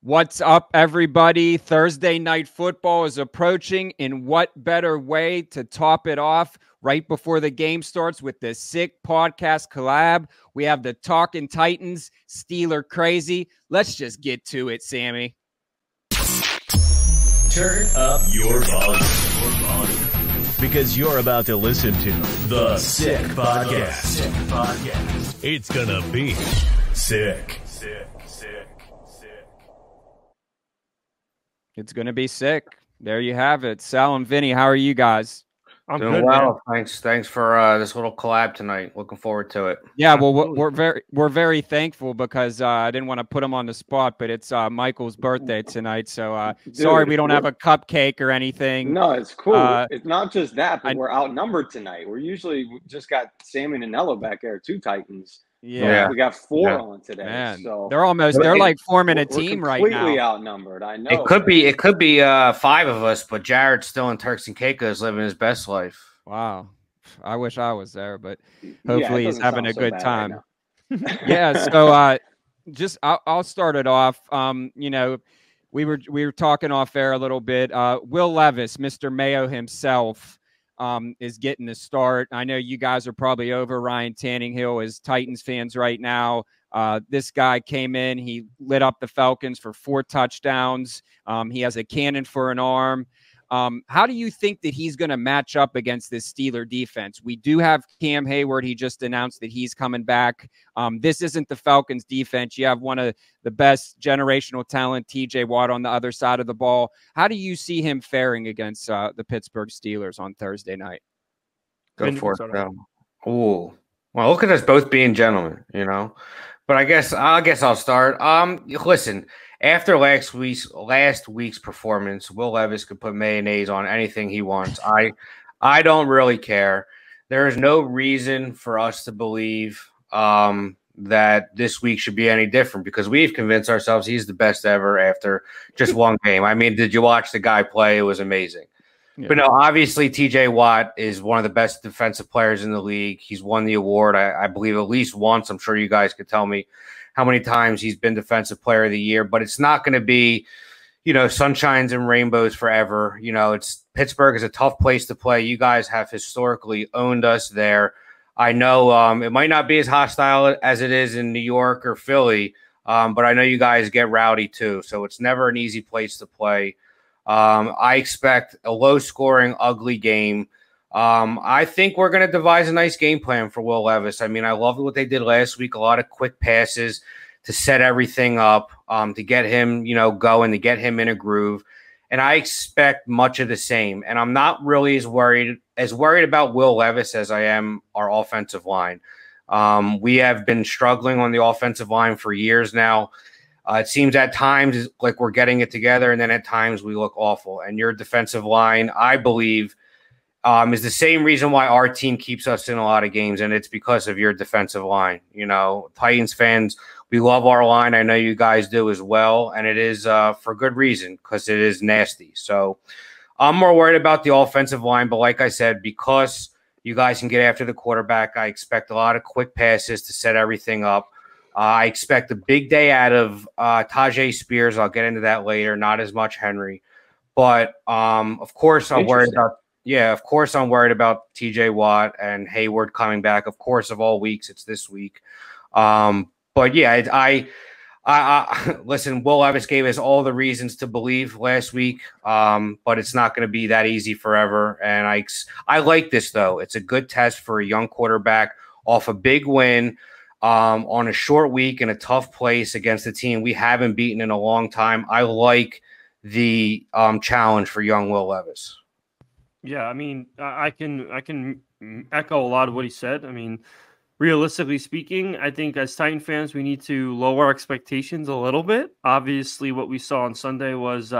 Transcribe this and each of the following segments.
What's up, everybody? Thursday night football is approaching, and what better way to top it off right before the game starts with this sick podcast collab? We have the Talking Titans, Steeler Crazy. Let's just get to it, Sammy. Turn up your volume. Because you're about to listen to the Sick Podcast. It's gonna be sick. It's going to be sick. There you have it. Sal and Vinny, how are you guys? I'm doing well. Man. Thanks for this little collab tonight. Looking forward to it. Yeah, well, we're very thankful because I didn't want to put him on the spot, but it's Michael's birthday tonight, so sorry we don't have a cupcake or anything. No, it's cool. It's not just that, but we're outnumbered tonight. We just got Sam and Anello back there, two Titans. Yeah, we got four on today. Man, so they're like forming a team right now. Completely outnumbered. I know. It could be five of us, but Jared's still in Turks and Caicos living his best life. Wow, I wish I was there, but hopefully he's having a good time. Right yeah, so I'll start it off. We were talking off air a little bit. Will Levis, Mr. Mayo himself, is getting the start. I know you guys are probably over Ryan Tannehill as Titans fans right now. This guy came in, he lit up the Falcons for 4 touchdowns. He has a cannon for an arm. How do you think that he's going to match up against this Steeler defense? We do have Cam Hayward. He just announced that he's coming back. This isn't the Falcons defense. You have one of the best generational talent, TJ Watt, on the other side of the ball. How do you see him faring against the Pittsburgh Steelers on Thursday night? Go for it. Ooh. Well, look at us both being gentlemen, But I guess I'll start. Listen, after last week's performance, Will Levis could put mayonnaise on anything he wants. I don't really care. There is no reason for us to believe that this week should be any different because we've convinced ourselves he's the best ever after just one game. I mean, did you watch the guy play? It was amazing. Yeah. But no, obviously TJ Watt is one of the best defensive players in the league. He's won the award, I believe, at least once. I'm sure you guys could tell me how many times he's been Defensive Player of the Year. But it's not going to be, sunshines and rainbows forever. Pittsburgh is a tough place to play. You guys have historically owned us there. I know it might not be as hostile as it is in New York or Philly, but I know you guys get rowdy too. So it's never an easy place to play. I expect a low-scoring, ugly game. I think we're going to devise a nice game plan for Will Levis. I mean, I love what they did last week. A lot of quick passes to set everything up, to get him, going, to get him in a groove. And I expect much of the same. And I'm not really as worried about Will Levis as I am our offensive line. We have been struggling on the offensive line for years now. It seems at times like we're getting it together, and then at times we look awful. And your defensive line, I believe, is the same reason why our team keeps us in a lot of games, and it's because of your defensive line. Titans fans, we love our line. I know you guys do as well, and it is for good reason because it is nasty. So I'm more worried about the offensive line, but like I said, because you guys can get after the quarterback, I expect a lot of quick passes to set everything up. I expect a big day out of Tajay Spears. I'll get into that later. Not as much Henry, but of course I'm worried about. Yeah, of course I'm worried about TJ Watt and Hayward coming back. Of course, of all weeks, it's this week. But yeah, I listen. Will Levis gave us all the reasons to believe last week, but it's not going to be that easy forever. And I like this though. It's a good test for a young quarterback off a big win. On a short week in a tough place against a team we haven't beaten in a long time. I like the challenge for young Will Levis. Yeah, I mean, I can echo a lot of what he said. I mean, realistically speaking, I think as Titan fans, we need to lower our expectations a little bit. Obviously, what we saw on Sunday was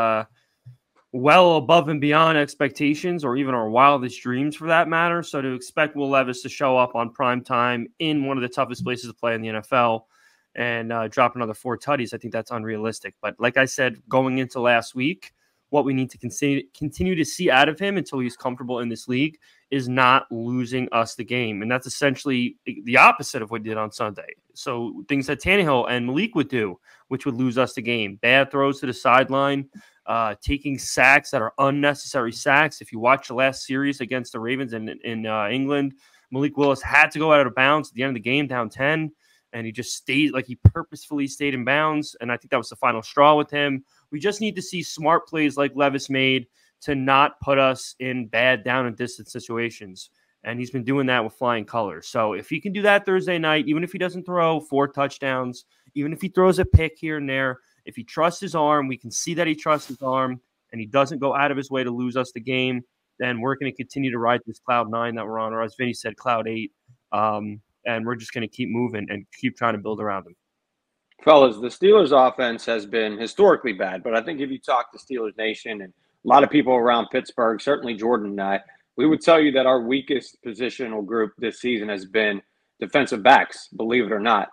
well above and beyond expectations or even our wildest dreams for that matter. So to expect Will Levis to show up on prime time in one of the toughest places to play in the NFL and drop another 4 tutties, I think that's unrealistic. But like I said, going into last week, what we need to continue to see out of him until he's comfortable in this league is not losing us the game. And that's essentially the opposite of what he did on Sunday. So things that Tannehill and Malik would do, which would lose us the game. Bad throws to the sideline, taking sacks that are unnecessary sacks. If you watch the last series against the Ravens in England, Malik Willis had to go out of bounds at the end of the game, down 10, and he just stayed, like he purposefully stayed in bounds, and I think that was the final straw with him. We just need to see smart plays like Levis made to not put us in bad down and distance situations. And he's been doing that with flying colors. So if he can do that Thursday night, even if he doesn't throw 4 touchdowns, even if he throws a pick here and there, if he trusts his arm, we can see that he trusts his arm, and he doesn't go out of his way to lose us the game, then we're going to continue to ride this cloud 9 that we're on, or as Vinny said, cloud 8. And we're just going to keep moving and keep trying to build around him. Fellas, the Steelers offense has been historically bad, but I think if you talk to Steelers Nation and a lot of people around Pittsburgh, certainly Jordan and I, we would tell you that our weakest positional group this season has been defensive backs, believe it or not.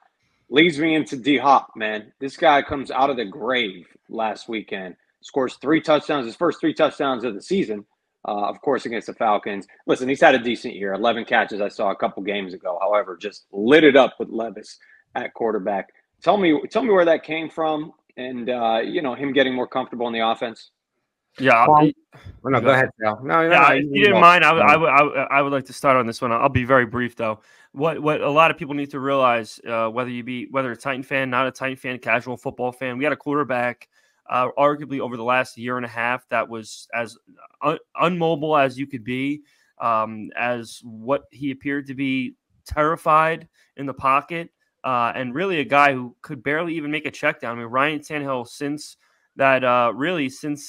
Leads me into D-Hop, man. This guy comes out of the grave last weekend, scores 3 touchdowns, his first 3 touchdowns of the season, of course, against the Falcons. Listen, he's had a decent year, 11 catches I saw a couple games ago. However, just lit it up with Levis at quarterback. Tell me where that came from and, him getting more comfortable in the offense. Yeah. No, go ahead, Sal. No, if you didn't mind, I would like to start on this one. I'll be very brief, though. What a lot of people need to realize, whether a Titan fan, not a Titan fan, casual football fan, we had a quarterback, arguably over the last year and a half, that was as unmobile as you could be, as what he appeared to be, terrified in the pocket, and really a guy who could barely even make a check down. I mean, Ryan Tannehill, since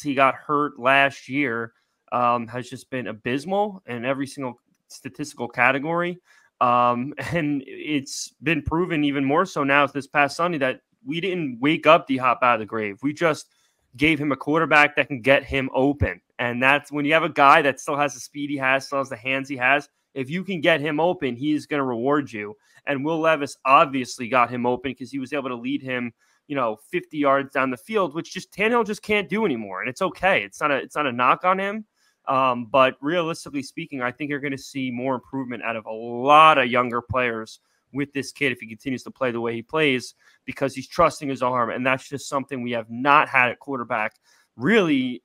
he got hurt last year, has just been abysmal in every single statistical category. And it's been proven even more so now this past Sunday that we didn't wake up D-Hop out of the grave. We just gave him a quarterback that can get him open. And that's when you have a guy that still has the speed he has, still has the hands he has. If you can get him open, he's going to reward you. And Will Levis obviously got him open because he was able to lead him 50 yards down the field, which Tannehill just can't do anymore. And it's okay. It's not a knock on him. But realistically speaking, I think you're going to see more improvement out of a lot of younger players with this kid if he continues to play the way he plays, because he's trusting his arm. And that's just something we have not had at quarterback. Really,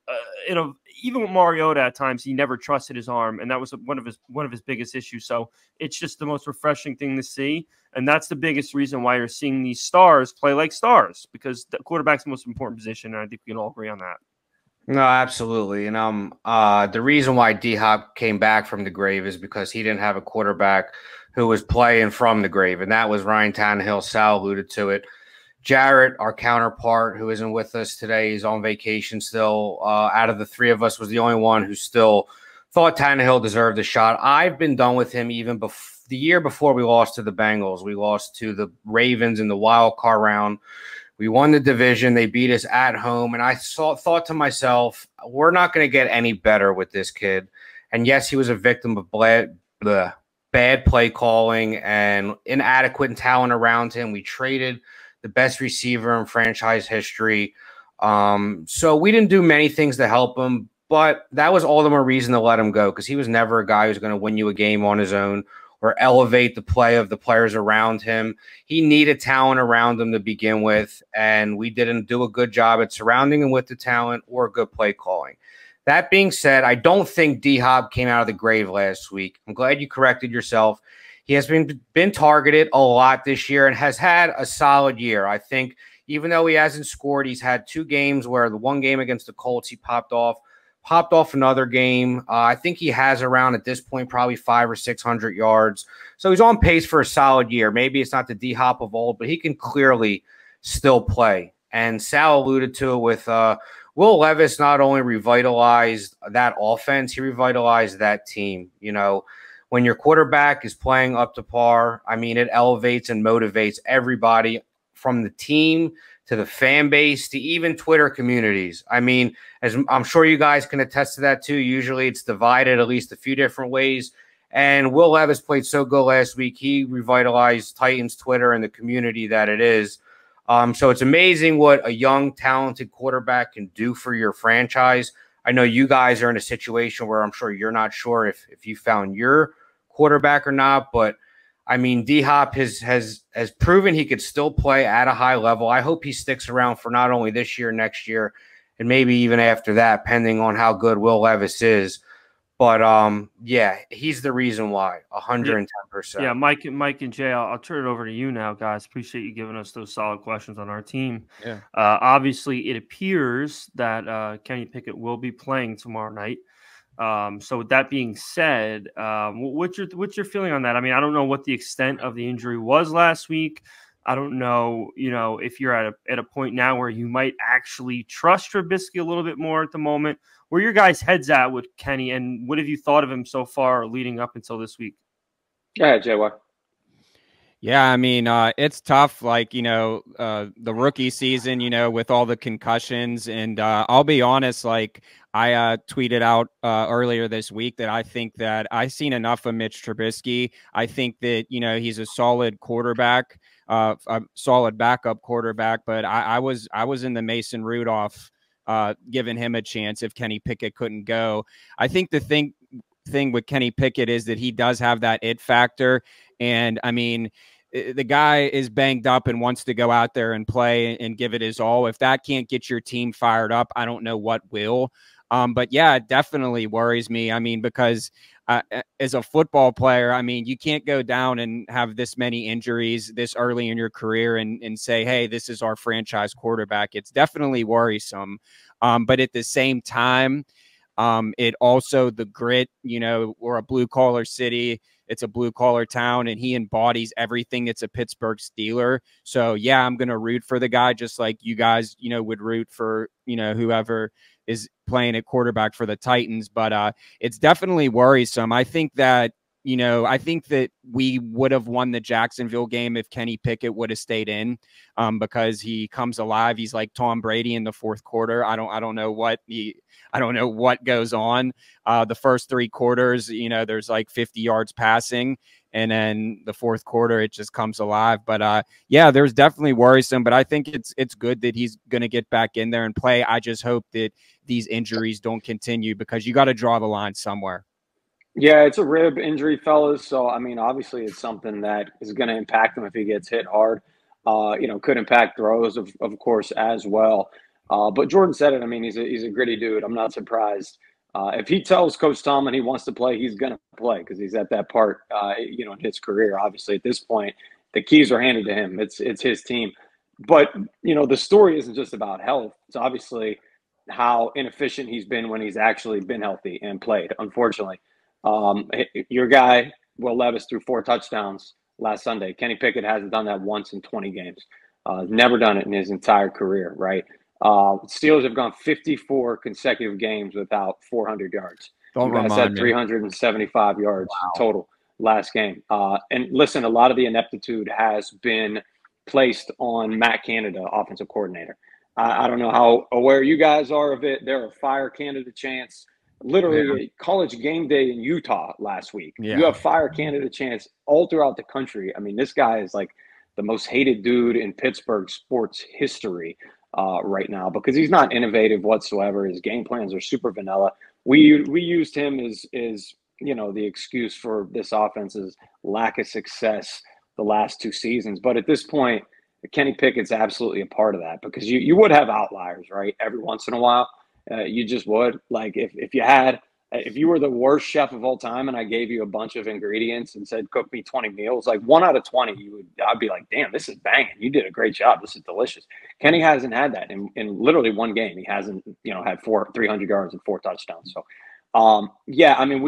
even with Mariota at times, he never trusted his arm, and that was one of his biggest issues. So it's just the most refreshing thing to see, and that's the biggest reason why you're seeing these stars play like stars, because the quarterback's the most important position, and I think we can all agree on that. No, absolutely. And the reason why D-Hop came back from the grave is because he didn't have a quarterback who was playing from the grave, and that was Ryan Tannehill. Sal alluded to it. Jarrett, our counterpart, who isn't with us today, is on vacation still. Out of the 3 of us, was the only one who still thought Tannehill deserved a shot. I've been done with him even the year before we lost to the Bengals. We lost to the Ravens in the wild card round. We won the division. They beat us at home. And I thought to myself, we're not going to get any better with this kid. And yes, he was a victim of bad play calling and inadequate talent around him. We traded the best receiver in franchise history. So we didn't do many things to help him, but that was all the more reason to let him go, because he was never a guy who's going to win you a game on his own or elevate the play of the players around him. He needed talent around him to begin with, and we didn't do a good job at surrounding him with the talent or good play calling. That being said, I don't think D-Hop came out of the grave last week. I'm glad you corrected yourself. He has been targeted a lot this year and has had a solid year. I think even though he hasn't scored, he's had 2 games where the one game against the Colts, he popped off another game. I think he has around at this point probably 500 or 600 yards. So he's on pace for a solid year. Maybe it's not the D-Hop of old, but he can clearly still play. And Sal alluded to it with Will Levis not only revitalized that offense, he revitalized that team. When your quarterback is playing up to par, I mean, it elevates and motivates everybody from the team to the fan base to even Twitter communities. I mean, as I'm sure you guys can attest to that too. Usually it's divided at least a few different ways. And Will Levis played so good last week. He revitalized Titans Twitter and the community that it is. So it's amazing what a young, talented quarterback can do for your franchise. I know you guys are in a situation where I'm sure you're not sure if you found your quarterback or not, but I mean, D-Hop has proven he could still play at a high level. I hope he sticks around for not only this year, next year, and maybe even after that, depending on how good Will Levis is. But yeah, he's the reason why. 110%. Yeah, Mike and Jay, I'll turn it over to you now, guys. Appreciate you giving us those solid questions on our team. Yeah. Obviously, it appears that Kenny Pickett will be playing tomorrow night. So with that being said, what's your feeling on that? I mean, I don't know what the extent of the injury was last week. I don't know, if you're at a point now where you might actually trust Trubisky a little bit more at the moment. Where your guys' heads at with Kenny, and what have you thought of him so far leading up until this week? Yeah, JY. Yeah, I mean, it's tough, like, the rookie season, with all the concussions. And I'll be honest, like, I tweeted out earlier this week that I think that I've seen enough of Mitch Trubisky. I think that, he's a solid quarterback, a solid backup quarterback. But I was in the Mason Rudolph giving him a chance if Kenny Pickett couldn't go. I think the thing with Kenny Pickett is that he does have that it factor. And I mean, the guy is banged up and wants to go out there and play and give it his all. If that can't get your team fired up, I don't know what will. But yeah, it definitely worries me. I mean, because as a football player, I mean, you can't go down and have this many injuries this early in your career and say, hey, this is our franchise quarterback. It's definitely worrisome. But at the same time, it also the grit, we're a blue collar city. It's a blue collar town, and he embodies everything. It's a Pittsburgh Steeler. So yeah, I'm going to root for the guy, just like you guys, would root for, whoever is playing at quarterback for the Titans. But it's definitely worrisome. I think that we would have won the Jacksonville game if Kenny Pickett would have stayed in, because he comes alive. He's like Tom Brady in the fourth quarter. I don't know what goes on. The first three quarters, there's like 50 yards passing, and then the fourth quarter, it just comes alive. But yeah, there's definitely worrisome, but I think it's good that he's going to get back in there and play. I just hope that these injuries don't continue, because you got to draw the line somewhere. Yeah, it's a rib injury, fellas. So, I mean, obviously it's something that is going to impact him if he gets hit hard. Could impact throws, of course, as well. But Jordan said it. I mean, he's a gritty dude. I'm not surprised. If he tells Coach Tomlin he wants to play, he's going to play, because he's at that part, in his career. Obviously, at this point, the keys are handed to him. It's his team. But, the story isn't just about health. It's obviously how inefficient he's been when he's actually been healthy and played, unfortunately. Your guy, Will Levis, threw 4 touchdowns last Sunday. Kenny Pickett hasn't done that once in 20 games. Never done it in his entire career, right? Steelers have gone 54 consecutive games without 400 yards. Don't you guys remind had me. 375 yards total last game. And listen, a lot of the ineptitude has been placed on Matt Canada, offensive coordinator. I don't know how aware you guys are of it. There are fire Canada chants. Literally, college game day in Utah last week. Yeah. You have fire Canada chants all throughout the country. I mean, this guy is like the most hated dude in Pittsburgh sports history right now, because he's not innovative whatsoever. His game plans are super vanilla. We used him as the excuse for this offense's lack of success the last 2 seasons. But at this point, Kenny Pickett's absolutely a part of that, because you would have outliers, right? Every once in a while. You just would. Like if you were the worst chef of all time and I gave you a bunch of ingredients and said, cook me 20 meals, like 1 out of 20, I'd be like, damn, this is banging. You did a great job. This is delicious. Kenny hasn't had that in literally 1 game. He hasn't, had 300 yards and 4 touchdowns. So, yeah, I mean,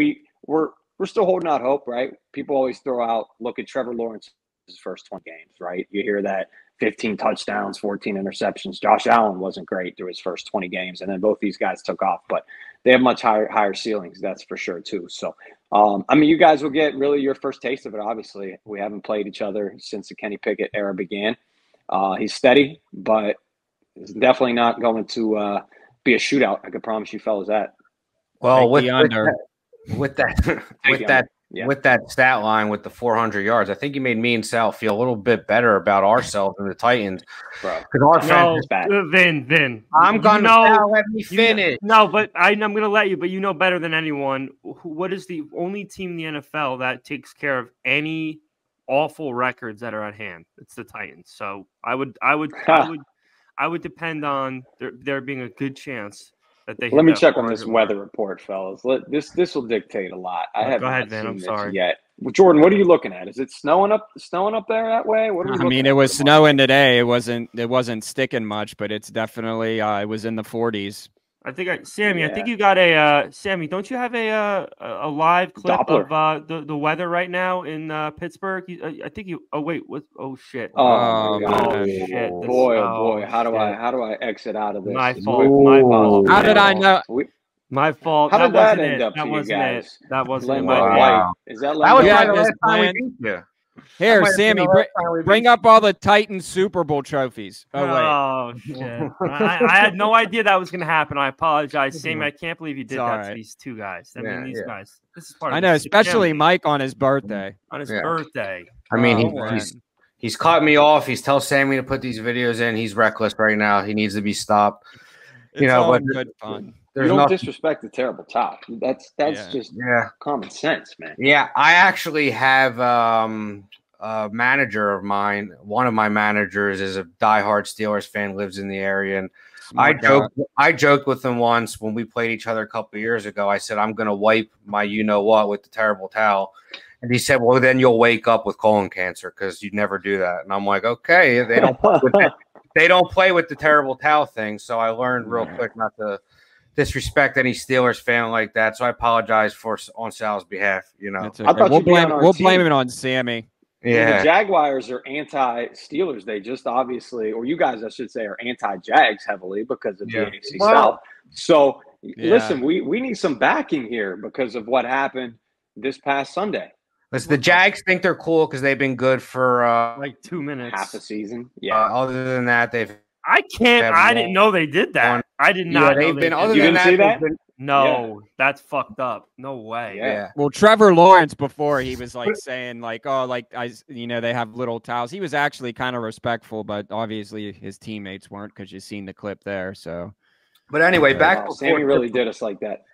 we're still holding out hope, right? People always throw out, look at Trevor Lawrence's first 20 games, right? You hear that 15 touchdowns, 14 interceptions. Josh Allen wasn't great through his first 20 games, and then both these guys took off, but they have much higher ceilings, that's for sure, too. So, I mean, you guys will get really your first taste of it, obviously. We haven't played each other since the Kenny Pickett era began. He's steady, but it's definitely not going to be a shootout. I can promise you fellas that. Well, with that stat line with the 400 yards, I think you made me and Sal feel a little bit better about ourselves and the Titans, bro. Because our fans is bad. Vin, I'm gonna let me finish. But I'm gonna let you. But you know better than anyone. What is the only team in the NFL that takes care of any awful records that are at hand. It's the Titans. So I would depend on there being a good chance that they. Let me check on this weather report, fellas. This will dictate a lot. I have not seen this yet. Jordan, what are you looking at? Is it snowing up there that way? What are we it was snowing today. It wasn't sticking much, but it's definitely it was in the 40s. I think Sammy, I think you got Sammy, don't you have a live clip Doppler of the weather right now in Pittsburgh? I think you. Oh wait, what? Oh shit! Oh shit! Boy! How do I exit out of this? My fault. How did I know? My fault. How did that end up to you guys? That wasn't it. Wow. Is that like last time we beat you? Here, Sammy, bring up all the Titans Super Bowl trophies. Oh shit! I had no idea that was going to happen. I apologize, Sammy. I can't believe you did that to these two guys. I mean, these guys. This is part of. I know, especially Mike on his birthday. On his birthday. I mean, he's caught me off. He's telling Sammy to put these videos in. He's reckless right now. He needs to be stopped. It's all good fun. You don't disrespect the terrible top. That's just common sense, man. Yeah, I actually have a manager of mine. One of my managers is a diehard Steelers fan, lives in the area, and I joked with him once when we played each other a couple of years ago. I said, I'm going to wipe my you-know-what with the terrible towel. And he said, well, then you'll wake up with colon cancer because you'd never do that. And I'm like, okay, they don't play with the terrible towel thing. So I learned real quick not to disrespect any Steelers fan like that. So I apologize on Sal's behalf. Okay. We'll blame it on Sammy. Yeah, the Jaguars are anti-Steelers. They just obviously, or you guys, I should say, are anti-Jags heavily because of the NFC South. So listen, we need some backing here because of what happened this past Sunday. Listen, the Jags think they're cool because they've been good for like 2 minutes, half a season. Yeah. Other than that, I didn't know they did that. I did not. They've been. Other you than didn't see that? No, that's fucked up. No way. Yeah. Well, Trevor Lawrence before he was like saying like, oh, like they have little towels. He was actually kind of respectful, but obviously his teammates weren't because you've seen the clip there. So, but anyway, back. Sammy really did us like that.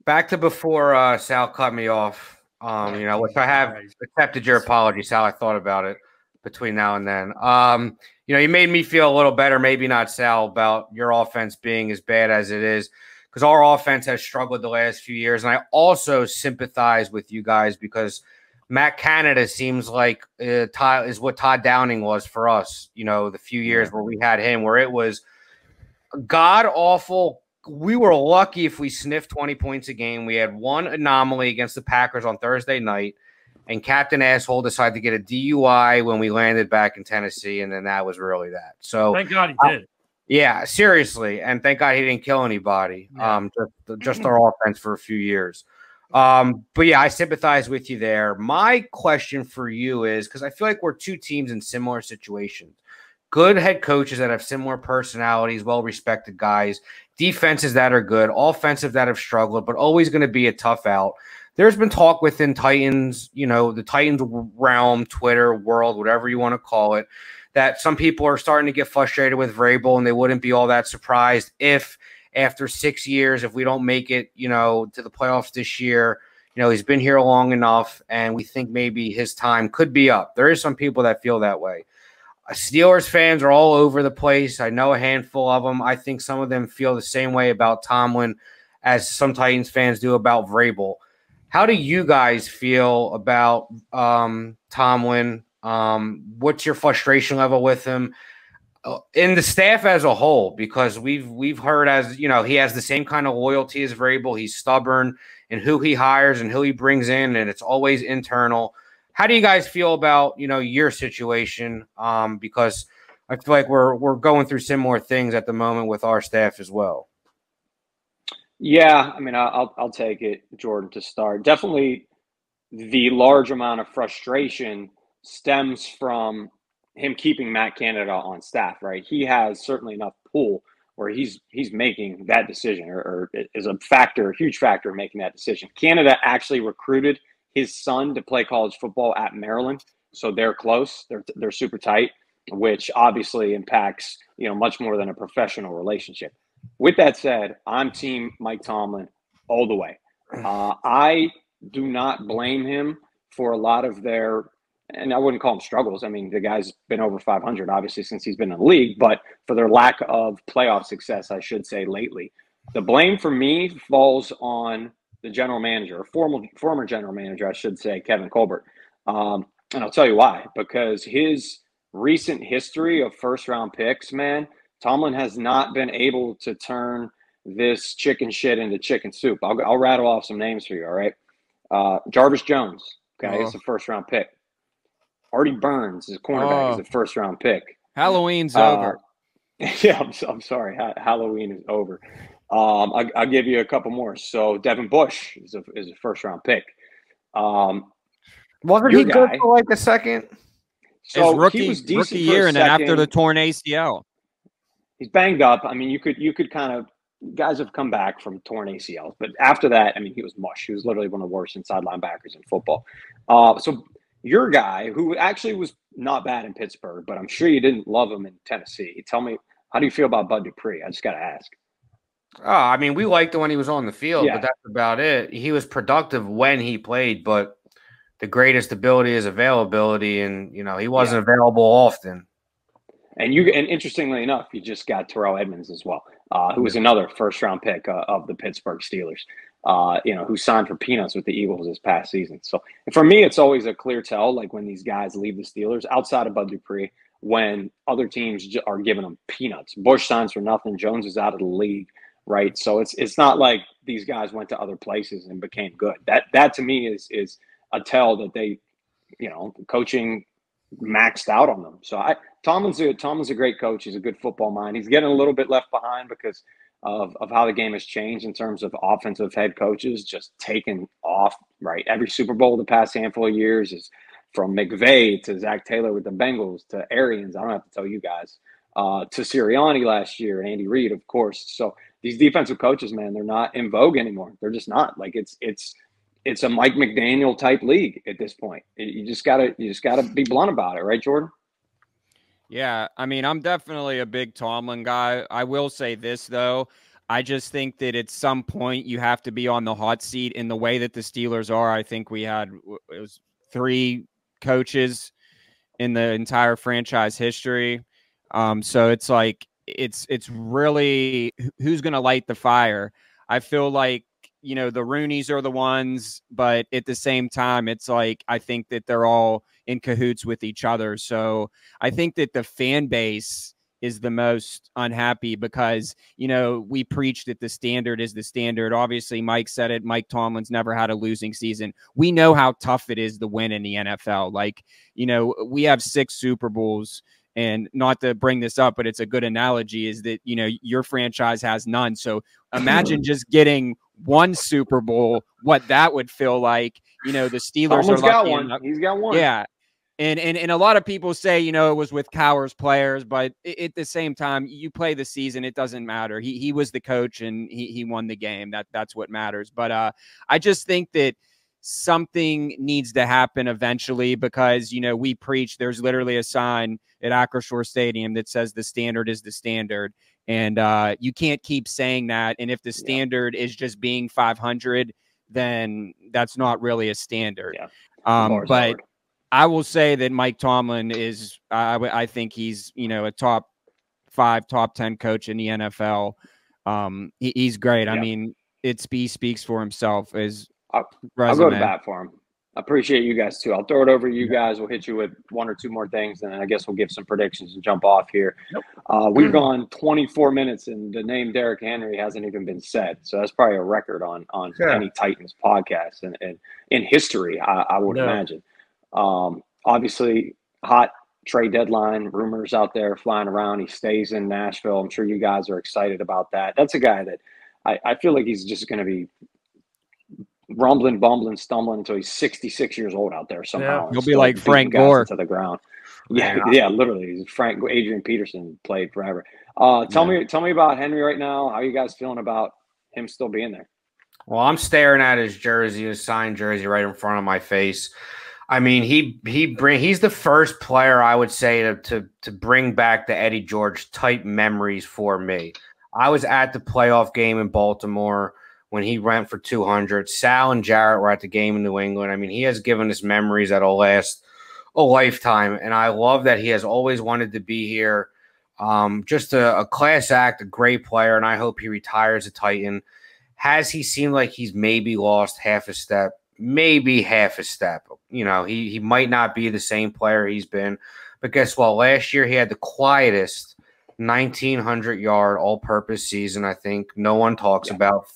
Back to before Sal cut me off. Which I have accepted your apology, Sal. I thought about it between now and then. You made me feel a little better, maybe not Sal, about your offense being as bad as it is, because our offense has struggled the last few years. And I also sympathize with you guys because Matt Canada seems like is what Todd Downing was for us, the few years where we had him, where it was god awful. We were lucky if we sniffed 20 points a game. We had one anomaly against the Packers on Thursday night, and Captain Asshole decided to get a DUI when we landed back in Tennessee, and then that was really that. So thank God he did. Yeah, seriously, and thank God he didn't kill anybody. Yeah. Just our offense for a few years. But yeah, I sympathize with you there. My question for you is, because I feel like we're two teams in similar situations. Good head coaches that have similar personalities, well-respected guys, defenses that are good, offensive that have struggled, but always going to be a tough out. There's been talk within Titans, the Titans realm, Twitter world, whatever you want to call it, that some people are starting to get frustrated with Vrabel, and they wouldn't be all that surprised if after 6 years, if we don't make it, to the playoffs this year, he's been here long enough, and we think maybe his time could be up. There is some people that feel that way. Steelers fans are all over the place. I know a handful of them. I think some of them feel the same way about Tomlin as some Titans fans do about Vrabel. How do you guys feel about Tomlin? What's your frustration level with him? In the staff as a whole, because we've heard he has the same kind of loyalty as Vrabel. He's stubborn in who he hires and who he brings in, and it's always internal. How do you guys feel about, your situation? Because I feel like we're going through similar things at the moment with our staff as well. Yeah, I mean, I'll take it, Jordan, to start. Definitely the large amount of frustration stems from him keeping Matt Canada on staff, right? He has certainly enough pull where he's making that decision or is a huge factor in making that decision. Canada actually recruited his son to play college football at Maryland. So they're close. They're super tight, which obviously impacts, much more than a professional relationship. With that said, I'm team Mike Tomlin all the way. I do not blame him for a lot of their and I wouldn't call them struggles. I mean, the guy's been over 500, obviously, since he's been in the league, but for their lack of playoff success, I should say, lately. The blame for me falls on the general manager, or former general manager, I should say, Kevin Colbert. And I'll tell you why. Because his recent history of first-round picks, man, Tomlin has not been able to turn this chicken shit into chicken soup. I'll rattle off some names for you, all right? Jarvis Jones, okay, is a first-round pick. Artie Burns, his cornerback, is a first-round pick. Halloween's over. Yeah, I'm sorry. Halloween is over. I'll give you a couple more. So Devin Bush is a first-round pick. Wasn't he good for like a second? So he was decent rookie year, and then after the torn ACL, he's banged up. I mean, you could kind of guys have come back from torn ACLs, but after that, I mean, he was mush. He was literally one of the worst inside linebackers in football. So your guy, who actually was not bad in Pittsburgh, but I'm sure you didn't love him in Tennessee. Tell me, how do you feel about Bud Dupree? I just got to ask. Oh, I mean, we liked it when he was on the field, but that's about it. He was productive when he played, but the greatest ability is availability, and he wasn't available often. And interestingly enough, you just got Terrell Edmonds as well, who was another first-round pick of the Pittsburgh Steelers. Who signed for peanuts with the Eagles this past season. So for me, it's always a clear tell, like when these guys leave the Steelers, outside of Bud Dupree, when other teams are giving them peanuts. Bush signs for nothing. Jones is out of the league, right? So it's not like these guys went to other places and became good. That to me is a tell that they, coaching maxed out on them. So Tomlin's a great coach. He's a good football mind. He's getting a little bit left behind because of how the game has changed in terms of offensive head coaches just taking off, right? Every Super Bowl the past handful of years is from McVay to Zach Taylor with the Bengals to Arians. I don't have to tell you guys, to Sirianni last year and Andy Reid, of course. So these defensive coaches, man, they're not in vogue anymore. They're just not. Like it's a Mike McDaniel type league at this point. You just gotta be blunt about it, right, Jordan? Yeah, I mean, I'm definitely a big Tomlin guy. I will say this, though. I just think that at some point you have to be on the hot seat in the way that the Steelers are. I think it was 3 coaches in the entire franchise history. So it's like it's really who's going to light the fire. I feel like, the Rooneys are the ones, but at the same time, it's like I think that they're all in cahoots with each other. So I think that the fan base is the most unhappy because, we preach that the standard is the standard. Obviously, Mike said it. Mike Tomlin's never had a losing season. We know how tough it is to win in the NFL. Like, we have 6 Super Bowls. And not to bring this up, but it's a good analogy, is that, your franchise has none. So imagine just getting 1 Super Bowl, what that would feel like. The Steelers are lucky enough. He's got one. Yeah. And a lot of people say, it was with Cowher's players, but at the same time, you play the season, it doesn't matter. He was the coach and he won the game. That's what matters. But I just think that something needs to happen eventually because, we preach, there's literally a sign at Acrisure Stadium that says the standard is the standard. And you can't keep saying that. And if the standard is just being 500, then that's not really a standard. Yeah. But I will say that Mike Tomlin is, I think he's, a top 5, top 10 coach in the NFL. He's great. Yeah. I mean, speaks for himself. I'll go to bat for him. I appreciate you guys too. I'll throw it over to you guys. We'll hit you with 1 or 2 more things, and then I guess we'll give some predictions and jump off here. We've gone 24 minutes, and the name Derrick Henry hasn't even been said. So that's probably a record on any Titans podcast and in history, I would imagine. Obviously, hot trade deadline rumors out there flying around. He stays in Nashville. I'm sure you guys are excited about that. That's a guy that I feel like he's just going to be rumbling, bumbling, stumbling until he's 66 years old out there somehow. Yeah. He'll be like Frank Gore to the ground. Yeah, literally. Adrian Peterson played forever. Tell me about Henry right now. How are you guys feeling about him still being there? Well, I'm staring at his jersey, his signed jersey, right in front of my face. I mean, he's the first player I would say to bring back the Eddie George type memories for me. I was at the playoff game in Baltimore when he ran for 200. Sal and Jarrett were at the game in New England. I mean, he has given us memories that'll last a lifetime, and I love that he has always wanted to be here. Just a class act, a great player, and I hope he retires a Titan. Has he seemed like he's maybe lost half a step? Maybe half a step. He might not be the same player he's been. But guess what? Last year he had the quietest 1,900-yard all-purpose season I think no one talks about.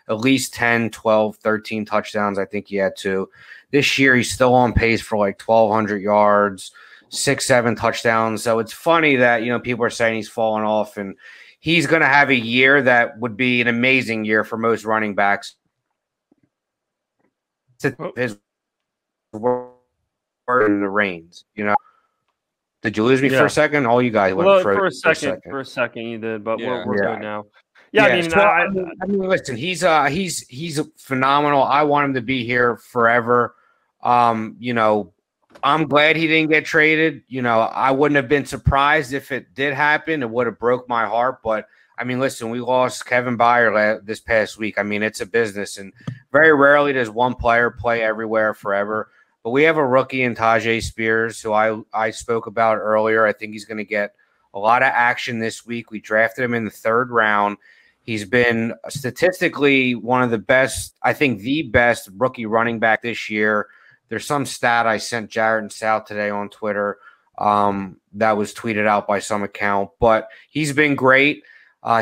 At least 10, 12, 13 touchdowns I think he had too. This year he's still on pace for like 1,200 yards, 6, 7 touchdowns. So it's funny that, people are saying he's fallen off, and he's going to have a year that would be an amazing year for most running backs. His word in the reins, Did you lose me for a second? All you guys went for a second you did, but we're good now. Yeah, I mean, listen, he's phenomenal. I want him to be here forever. I'm glad he didn't get traded. I wouldn't have been surprised if it did happen. It would have broke my heart. But, I mean, listen, we lost Kevin Byard this past week. I mean, it's a business. And very rarely does one player play everywhere forever. But we have a rookie in Tajay Spears, who I spoke about earlier. I think he's going to get a lot of action this week. We drafted him in the 3rd round. He's been statistically one of the best, I think the best rookie running back this year. There's some stat I sent Jared and Sal today on Twitter that was tweeted out by some account. But he's been great.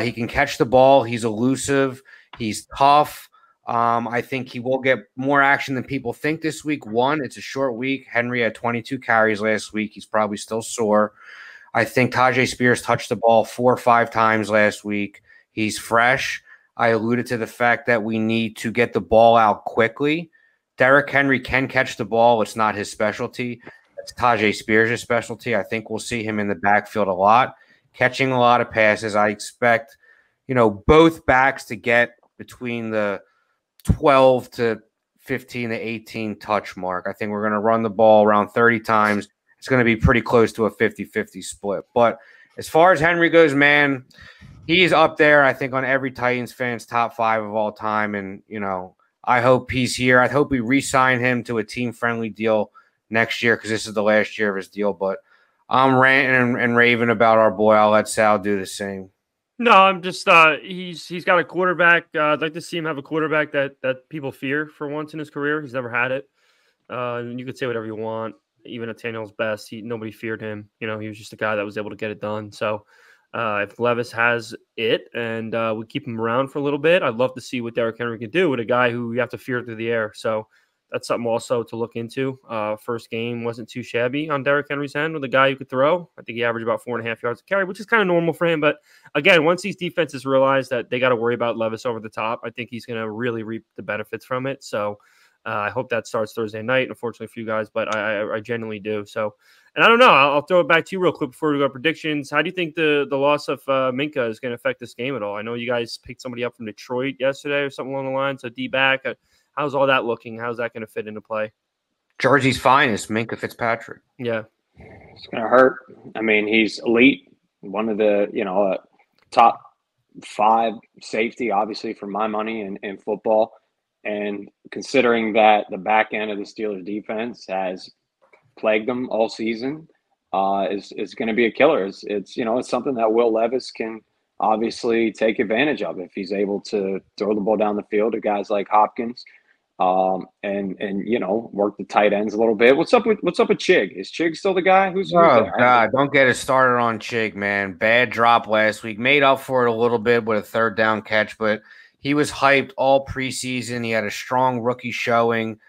He can catch the ball. He's elusive. He's tough. I think he will get more action than people think this week. One, it's a short week. Henry had 22 carries last week. He's probably still sore. I think Tajay Spears touched the ball 4 or 5 times last week. He's fresh. I alluded to the fact that we need to get the ball out quickly. Derrick Henry can catch the ball. It's not his specialty. It's Tajay Spears' specialty. I think we'll see him in the backfield a lot, catching a lot of passes. I expect, both backs to get between the 12 to 15 to 18 touch mark. I think we're going to run the ball around 30 times. It's going to be pretty close to a 50-50 split. But as far as Henry goes, man, he's up there, I think, on every Titans fan's top 5 of all time. And, I hope he's here. I hope we re-sign him to a team-friendly deal next year because this is the last year of his deal. But I'm ranting and raving about our boy. I'll let Sal do the same. No, I'm just he's got a quarterback. I'd like to see him have a quarterback that people fear for once in his career. He's never had it. And you could say whatever you want. Even at Tannehill's best, nobody feared him. He was just a guy that was able to get it done. So if Levis has it and we keep him around for a little bit, I'd love to see what Derrick Henry can do with a guy who you have to fear through the air. So that's something also to look into. First game wasn't too shabby on Derrick Henry's end with a guy who could throw. I think he averaged about 4.5 yards a carry, which is kind of normal for him. But again, once these defenses realize that they got to worry about Levis over the top, I think he's going to really reap the benefits from it. So I hope that starts Thursday night, unfortunately for you guys, but I genuinely do. So, and I don't know. I'll throw it back to you real quick before we go to predictions. How do you think the loss of Minka is going to affect this game at all? I know you guys picked somebody up from Detroit yesterday or something along the line. So D-back, how's all that looking? How's that going to fit into play? Jersey's finest, Minka Fitzpatrick. Yeah. It's going to hurt. I mean, he's elite, one of the, top 5 safety, obviously, for my money in football. And considering that the back end of the Steelers defense has plagued them all season, is going to be a killer. It's something that Will Levis can obviously take advantage of if he's able to throw the ball down the field to guys like Hopkins, and work the tight ends a little bit. What's up with Chig? Is Chig still the guy? Who's there? God, don't get us started on Chig, man. Bad drop last week. Made up for it a little bit with a 3rd down catch, but he was hyped all preseason. He had a strong rookie showing,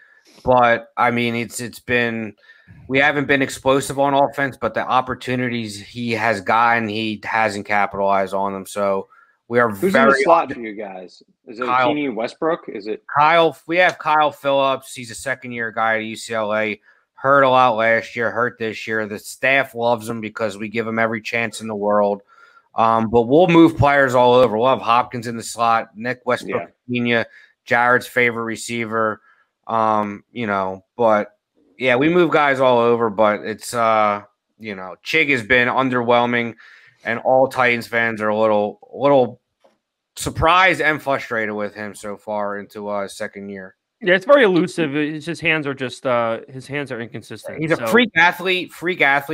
but I mean, we haven't been explosive on offense, but the opportunities he has gotten, he hasn't capitalized on them. So we are Who's in the slot for you guys? Is it Keeney Westbrook? Is it Kyle? We have Kyle Phillips. He's a 2nd-year guy at UCLA. Hurt a lot last year, hurt this year. The staff loves him because we give him every chance in the world. But we'll move players all over. We'll have Hopkins in the slot, Nick Westbrook, Jared's favorite receiver. But yeah, we move guys all over. But it's Chig has been underwhelming, and all Titans fans are a little surprised and frustrated with him so far into his 2nd year. Yeah, it's very elusive. His hands are just his hands are inconsistent. He's a freak athlete.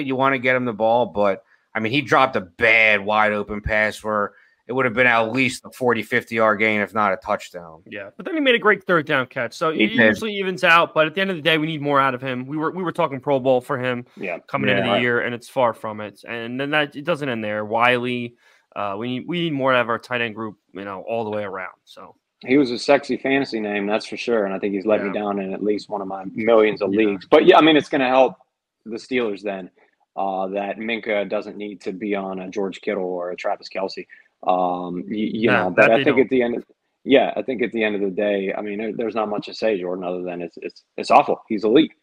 You want to get him the ball, but I mean, he dropped a bad wide open pass where it would have been at least a 40, 50-yard gain, if not a touchdown. Yeah, but then he made a great third down catch. So he usually evens out, but at the end of the day, we need more out of him. We were talking Pro Bowl for him coming into the year, and it's far from it. And then it doesn't end there. Wiley, we need more out of our tight end group, all the way around. So he was a sexy fantasy name, that's for sure. And I think he's let me down in at least one of my millions of leagues. But yeah, I mean, it's going to help the Steelers then that Minka doesn't need to be on a George Kittle or a Travis Kelce. But I think at the end of the day, I mean, there's not much to say, Jordan, other than it's awful. He's elite.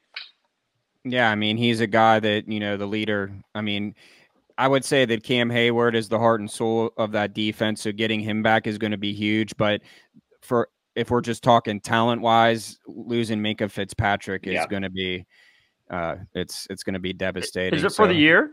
Yeah, I mean, he's a guy that, the leader. I mean, I would say that Cam Hayward is the heart and soul of that defense, so getting him back is going to be huge. But if we're just talking talent-wise, losing Minka Fitzpatrick is going to be it's going to be devastating. Is it for the year?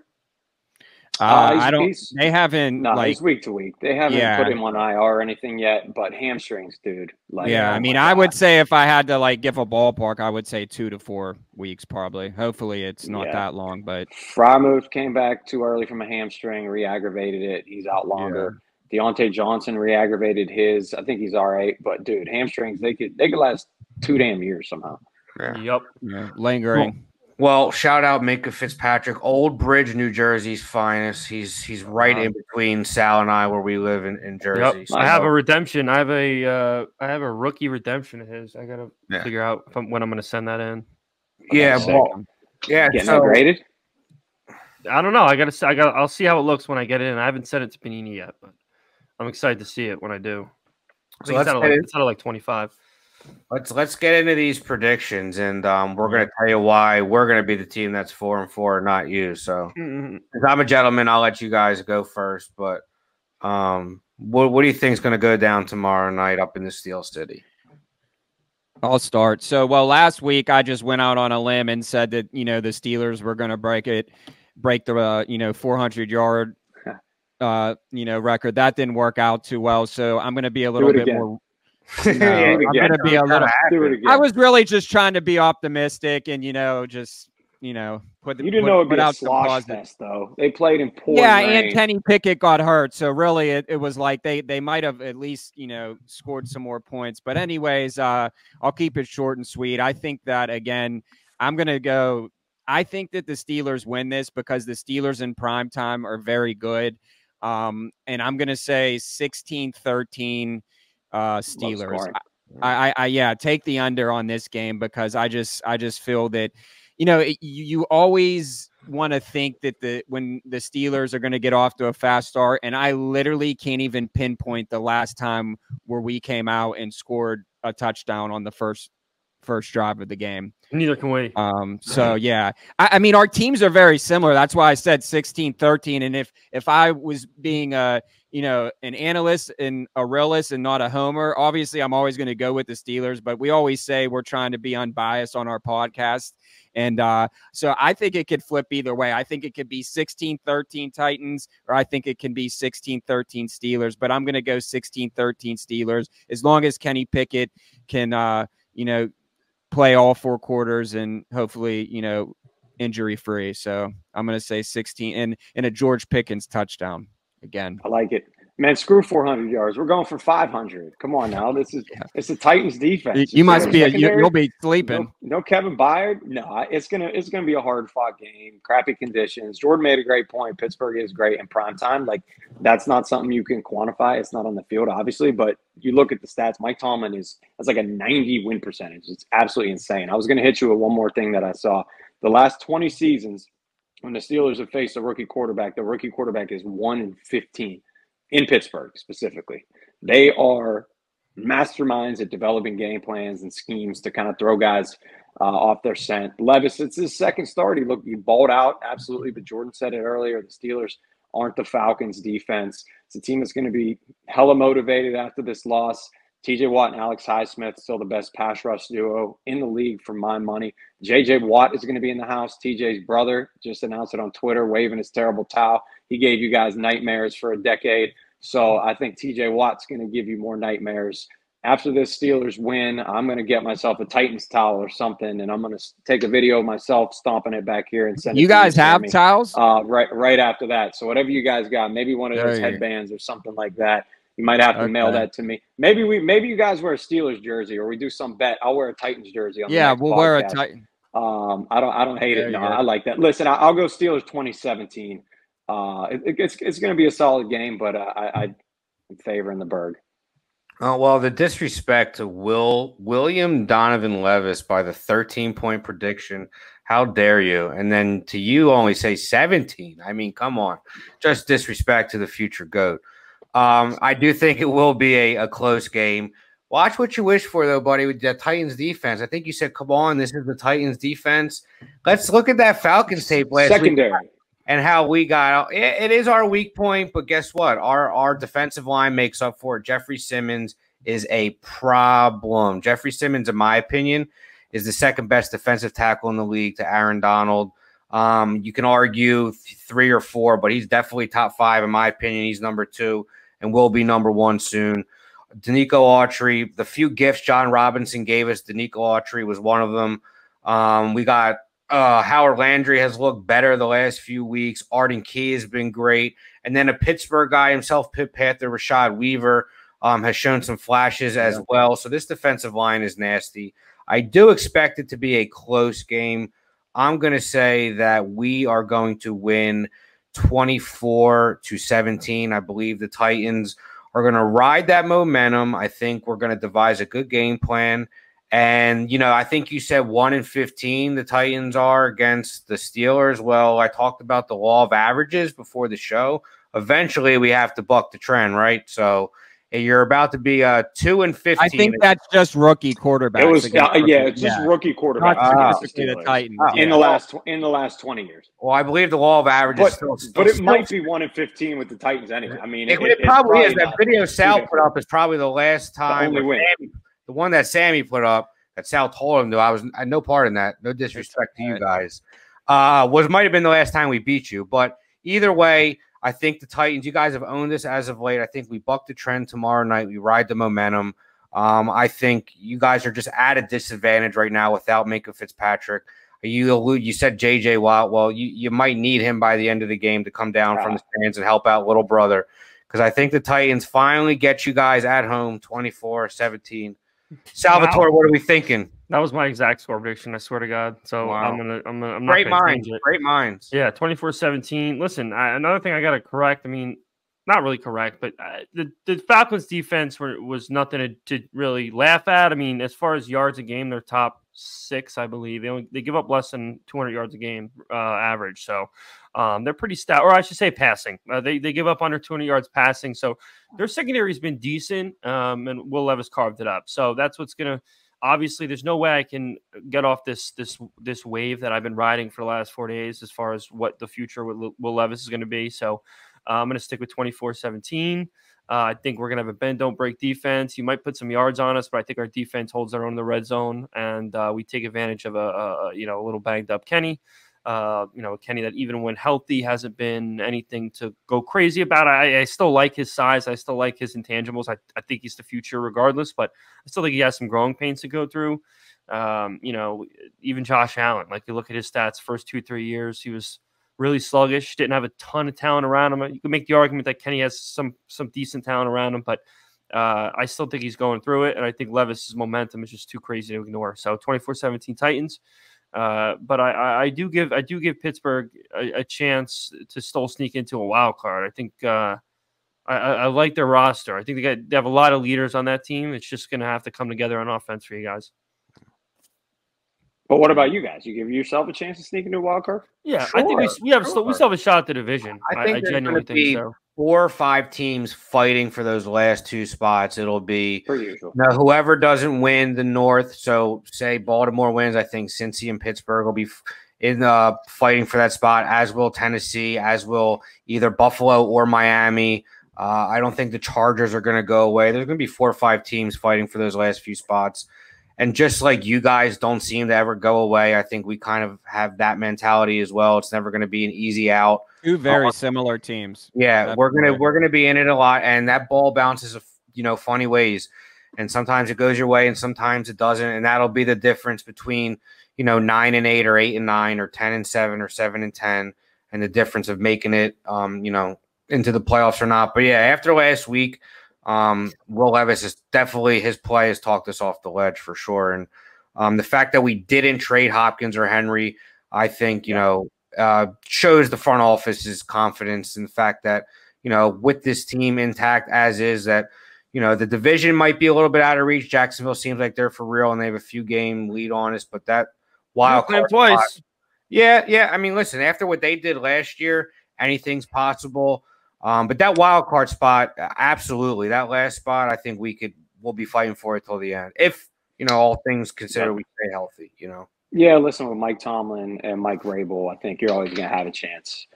I don't. They haven't. No, it's week to week. They haven't put him on IR or anything yet. But hamstrings, dude. I mean, I would say if I had to give a ballpark, I would say 2 to 4 weeks probably. Hopefully, it's not that long. But Frymuth came back too early from a hamstring, re-aggravated it. He's out longer. Deontay Johnson re-aggravated his. I think he's all right. But dude, hamstrings they could last 2 damn years somehow. Yeah. Yep. Yeah. Lingering. Well, shout out Minka Fitzpatrick, Old Bridge, New Jersey's finest. He's right in between Sal and I, where we live in Jersey. Yep. So I have a redemption. I have a rookie redemption of his. I gotta figure out when I'm gonna send that in. Getting graded. I don't know. I'll see how it looks when I get it in. I haven't sent it to Panini yet, but I'm excited to see it when I do. I think it's out of like 25. Let's get into these predictions, and we're going to tell you why we're going to be the team that's 4-4, not you. So, as I'm a gentleman, I'll let you guys go first. But what do you think is going to go down tomorrow night up in the Steel City? I'll start. So, last week I just went out on a limb and said that the Steelers were going to break the 400-yard record. That didn't work out too well. So I'm going to be a little bit more. I'm going to be a little. I was really just trying to be optimistic and just put. You didn't know it'd be a slosh fest, though. They played in pouring rain. And Kenny Pickett got hurt, so really it was like they might have at least scored some more points. But anyways, I'll keep it short and sweet. I think that again, I'm going to go. I think that the Steelers win this because the Steelers in prime time are very good, and I'm going to say 16-13. Steelers. I take the under on this game because I just feel that you always want to think that when the Steelers are going to get off to a fast start, and I literally can't even pinpoint the last time where we came out and scored a touchdown on the first drive of the game. Neither can we. So yeah, I mean our teams are very similar. That's why I said 16-13. And if I was being an analyst and a realist and not a homer, obviously I'm always going to go with the Steelers. But we always say we're trying to be unbiased on our podcast, and so I think it could flip either way. I think it could be 16-13 Titans, or I think it can be 16-13 Steelers. But I'm going to go 16-13 Steelers as long as Kenny Pickett can play all 4 quarters and hopefully, injury free. So I'm going to say 16 and a George Pickens touchdown again. I like it, man. Screw 400 yards. We're going for 500. Come on now. It's the Titans defense. You must be you'll be sleeping. No Kevin Byard. No, it's going to be a hard fought game. Crappy conditions. Jordan made a great point. Pittsburgh is great in prime time. Like that's not something you can quantify. It's not on the field, obviously, but you look at the stats. Mike Tomlin has like a 90 win percentage. It's absolutely insane. I was going to hit you with one more thing that I saw. The last 20 seasons, when the Steelers have faced a rookie quarterback, the rookie quarterback is 1-15 in Pittsburgh specifically. They are masterminds at developing game plans and schemes to kind of throw guys off their scent. Levis, it's his second start. He balled out, absolutely. But Jordan said it earlier, the Steelers aren't the Falcons defense. It's a team that's going to be hella motivated after this loss. TJ Watt and Alex Highsmith, still the best pass rush duo in the league for my money. JJ Watt is going to be in the house. TJ's brother just announced it on Twitter, waving his terrible towel. He gave you guys nightmares for a decade. So I think TJ Watt's going to give you more nightmares after this Steelers win, I'm going to get myself a Titans towel or something, and I'm going to take a video of myself stomping it back here and send it. You guys have towels? Right after that. So whatever you guys got, maybe one of those headbands or something like that. You might have to mail that to me. Maybe you guys wear a Steelers jersey, or we do some bet. I'll wear a Titans jersey. On the next we'll podcast. Wear a Titan. I don't hate it. No, I like that. Listen, I'll go Steelers 2017. It's going to be a solid game, but I'm favoring the Berg. Oh, well, the disrespect to William Donovan Levis by the 13-point prediction. How dare you? And then to you only say 17. I mean, come on. Just disrespect to the future GOAT. I do think it will be a close game. Watch what you wish for, though, buddy, with the Titans defense. I think you said, come on, this is the Titans defense. Let's look at that Falcons tape last week and how we got – it is our weak point, but guess what? Our defensive line makes up for it. Jeffrey Simmons is a problem. Jeffrey Simmons, in my opinion, is the second best defensive tackle in the league to Aaron Donald. You can argue 3 or 4, but he's definitely top 5 in my opinion. He's number 2 and will be number 1 soon. Danico Autry, the few gifts John Robinson gave us, Danico Autry was one of them. We got Howard Landry has looked better the last few weeks. Arden Key has been great. And then a Pittsburgh guy himself, Pitt Panther, Rashad Weaver, has shown some flashes as well. So this defensive line is nasty. I do expect it to be a close game. I'm going to say that we are going to win 24-17. I believe the Titans are going to ride that momentum. I think we're going to devise a good game plan. And, I think you said 1-15 the Titans are against the Steelers. Well, I talked about the law of averages before the show. Eventually, we have to buck the trend, right? So you're about to be 2-15. I think that's just rookie quarterbacks. It was it's just rookie quarterbacks against the Titans in the last 20 years. Well, I believe the law of averages, but it might be 1-15 with the Titans anyway. I mean, it probably is. That video Sal put up is probably the last time. The one that Sammy put up that Sal told him to. I had no part in that. No disrespect to you guys. Might have been the last time we beat you, but either way. I think the Titans, you guys have owned this as of late. I think we buck the trend tomorrow night. We ride the momentum. I think you guys are just at a disadvantage right now without Minkah Fitzpatrick. You said J.J. Watt. Well, you might need him by the end of the game to come down from the stands and help out little brother, because I think the Titans finally get you guys at home 24-17. Salvatore, What are we thinking? That was my exact score prediction. I swear to God. So I'm not great minds. Great minds. Yeah, 24-17. Listen, another thing I got to correct. I mean, not really correct, but the Falcons defense was nothing to really laugh at. I mean, as far as yards a game, they're top 6, I believe. They give up less than 200 yards a game average. So they're pretty stout, or I should say passing. They give up under 200 yards passing. So their secondary has been decent, and Will Levis carved it up. So that's what's going to – obviously, there's no way I can get off this wave that I've been riding for the last 4 days as far as what the future with Will Levis is going to be. So I'm going to stick with 24-17. I think we're going to have a bend, don't break defense. You might put some yards on us, but I think our defense holds their own in the red zone, and we take advantage of a little banged up Kenny. Kenny that even when healthy hasn't been anything to go crazy about. I still like his size. I still like his intangibles. I think he's the future regardless, but I still think he has some growing pains to go through. Even Josh Allen, like you look at his stats, first 2-3 years, he was really sluggish, didn't have a ton of talent around him. You can make the argument that Kenny has some decent talent around him, but I still think he's going through it. And I think Levis's momentum is just too crazy to ignore. So 24-17 Titans. But I do give Pittsburgh a chance to still sneak into a wild card. I think I like their roster. I think they have a lot of leaders on that team. It's just going to have to come together on offense for you guys. But what about you guys? You give yourself a chance to sneak into a wild card? Yeah, sure, I think we still have a shot at the division. I genuinely think so. 4 or 5 teams fighting for those last 2 spots. It'll be per usual. Now, whoever doesn't win the North, so say Baltimore wins, I think Cincy and Pittsburgh will be in fighting for that spot, as will Tennessee, as will either Buffalo or Miami. I don't think the Chargers are going to go away. There's going to be 4 or 5 teams fighting for those last few spots. And just like you guys don't seem to ever go away, I think we kind of have that mentality as well. It's never going to be an easy out. 2 very similar teams. Yeah, we're gonna be in it a lot, and that ball bounces, funny ways. and sometimes it goes your way and sometimes it doesn't. And that'll be the difference between, 9-8 or 8-9 or 10-7 or 7-10, and the difference of making it, into the playoffs or not. But yeah, after last week, Will Levis is definitely, his play has talked us off the ledge for sure. And the fact that we didn't trade Hopkins or Henry, I think, shows the front office's confidence in the fact that, with this team intact as is, that, the division might be a little bit out of reach. Jacksonville seems like they're for real and they have a few game lead on us, but that wild card twice. Spot, yeah. I mean, listen, after what they did last year, anything's possible. But that wild card spot, absolutely. That last spot, I think we'll be fighting for it till the end. If, all things considered, we stay healthy, Yeah, listen, with Mike Tomlin and Mike Rabel, I think you're always going to have a chance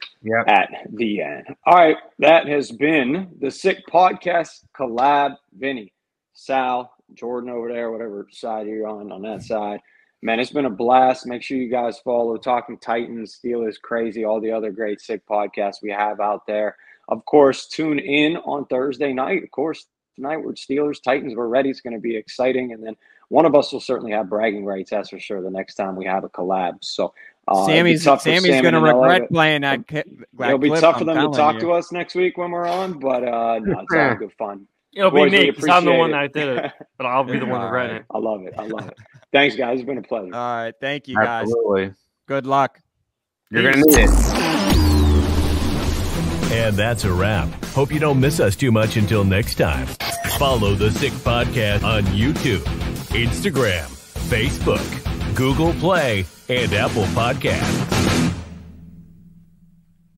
at the end. All right, that has been the Sick Podcast Collab. Vinny, Sal, Jordan over there, whatever side you're on that side. Man, it's been a blast. Make sure you guys follow Talking Titans, Steelers Crazy, all the other great Sick podcasts we have out there. Of course, tune in on Thursday night. Of course, tonight we're Steelers, Titans. We're ready. It's going to be exciting. And then one of us will certainly have bragging rights, that's for sure, the next time we have a collab. So Sammy's going to regret playing that. It'll be tough for them to talk to us next week when we're on, but no, it's all good fun. It'll be me because I'm the one that did it, but I'll be the one regretting it. I love it. Thanks, guys. It's been a pleasure. All right. Thank you, guys. Absolutely. Good luck. You're going to need it. And that's a wrap. Hope you don't miss us too much until next time. Follow the Sick Podcast on YouTube, Instagram, Facebook, Google Play, and Apple Podcasts.